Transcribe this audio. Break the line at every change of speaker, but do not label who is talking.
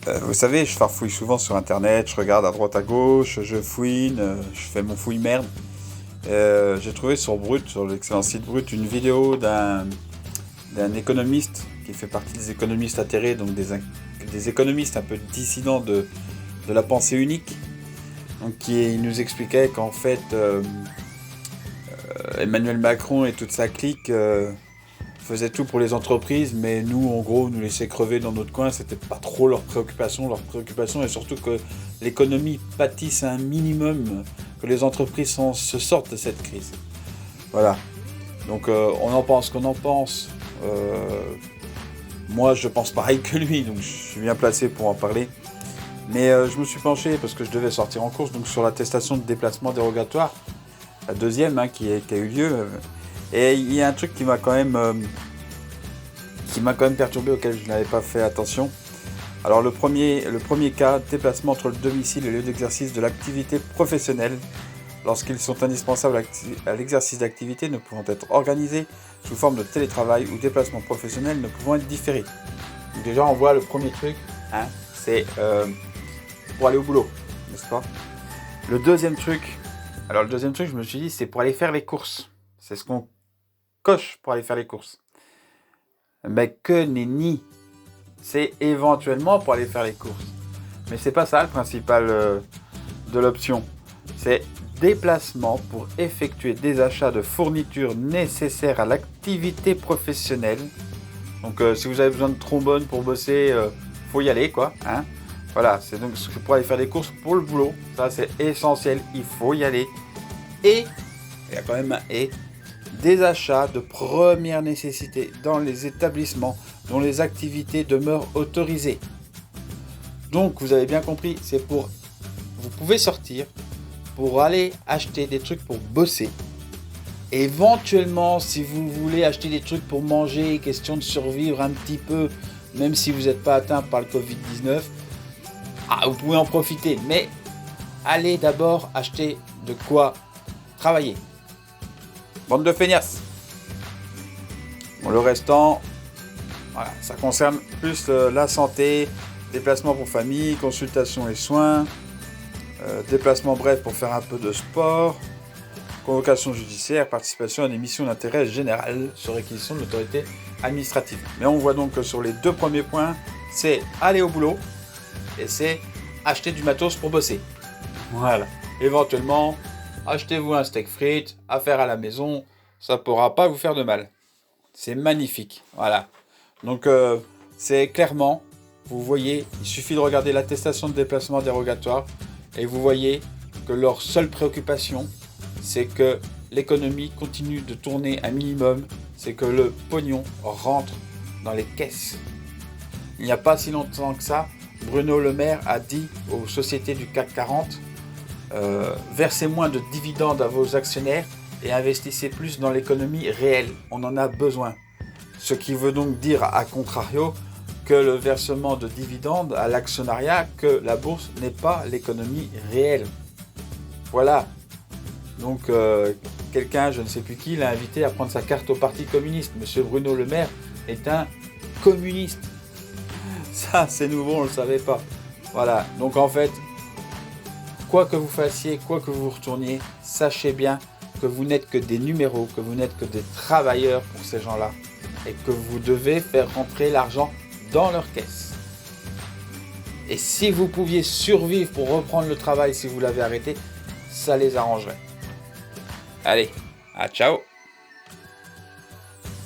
Vous savez, je farfouille souvent sur internet, je regarde à droite à gauche, je fouine, je fais mon fouille merde. J'ai trouvé sur Brut, sur l'excellent site Brut, une vidéo d'un économiste qui fait partie des économistes atterrés, donc des économistes un peu dissidents de la pensée unique. Donc qui nous expliquait qu'en fait Emmanuel Macron et toute sa clique faisaient tout pour les entreprises, mais nous, en gros, nous laissaient crever dans notre coin. C'était pas trop leur préoccupation. Leur préoccupation est surtout que l'économie pâtisse un minimum, que les entreprises se sortent de cette crise. Voilà. Donc, on en pense qu'on en pense. Moi, je pense pareil que lui, donc je suis bien placé pour en parler. Mais je me suis penché parce que je devais sortir en course donc sur l'attestation de déplacement dérogatoire, la deuxième qui a eu lieu. Et il y a un truc qui m'a quand même perturbé, auquel je n'avais pas fait attention. Alors le premier cas, déplacement entre le domicile et le lieu d'exercice de l'activité professionnelle, lorsqu'ils sont indispensables à l'exercice d'activité ne pouvant être organisés sous forme de télétravail ou déplacement professionnel ne pouvant être différés. Donc déjà on voit le premier truc, c'est pour aller au boulot, n'est-ce pas ? Le deuxième truc, je me suis dit, c'est pour aller faire les courses. C'est ce qu'on coche pour aller faire les courses. Mais que nenni, c'est éventuellement pour aller faire les courses. Mais c'est pas ça le principal de l'option. C'est déplacement pour effectuer des achats de fournitures nécessaires à l'activité professionnelle. Donc si vous avez besoin de trombone pour bosser, faut y aller quoi. Voilà, c'est donc pour aller faire des courses pour le boulot. Ça c'est essentiel, il faut y aller. Et, il y a quand même un et, des achats de première nécessité dans les établissements dont les activités demeurent autorisées. Donc vous avez bien compris, vous pouvez sortir pour aller acheter des trucs pour bosser. Éventuellement, si vous voulez acheter des trucs pour manger, question de survivre un petit peu, même si vous n'êtes pas atteint par le Covid-19, vous pouvez en profiter. Mais allez d'abord acheter de quoi travailler. Bande de feignasses. Bon, le restant, voilà, ça concerne plus la santé, déplacement pour famille, consultation et soins, déplacement bref pour faire un peu de sport, convocation judiciaire, participation à des missions d'intérêt général sur réquisition de l'autorité administrative. Mais on voit donc que sur les deux premiers points, c'est aller au boulot et c'est acheter du matos pour bosser. Voilà. Éventuellement, achetez-vous un steak frites à faire à la maison, ça ne pourra pas vous faire de mal. C'est magnifique. Voilà. Donc, c'est clairement, vous voyez, il suffit de regarder l'attestation de déplacement dérogatoire et vous voyez que leur seule préoccupation, c'est que l'économie continue de tourner un minimum, c'est que le pognon rentre dans les caisses. Il n'y a pas si longtemps que ça, Bruno Le Maire a dit aux sociétés du CAC 40 versez moins de dividendes à vos actionnaires et investissez plus dans l'économie réelle. On en a besoin. Ce qui veut donc dire, à contrario, que le versement de dividendes à l'actionnariat, que la bourse n'est pas l'économie réelle. Voilà. Donc, quelqu'un, je ne sais plus qui, l'a invité à prendre sa carte au Parti communiste. Monsieur Bruno Le Maire est un communiste. Ça, c'est nouveau, on ne le savait pas. Voilà. Donc, en fait, quoi que vous fassiez, quoi que vous retourniez, sachez bien que vous n'êtes que des numéros, que vous n'êtes que des travailleurs pour ces gens-là et que vous devez faire rentrer l'argent dans leur caisse. Et si vous pouviez survivre pour reprendre le travail si vous l'avez arrêté, ça les arrangerait. Allez, ciao.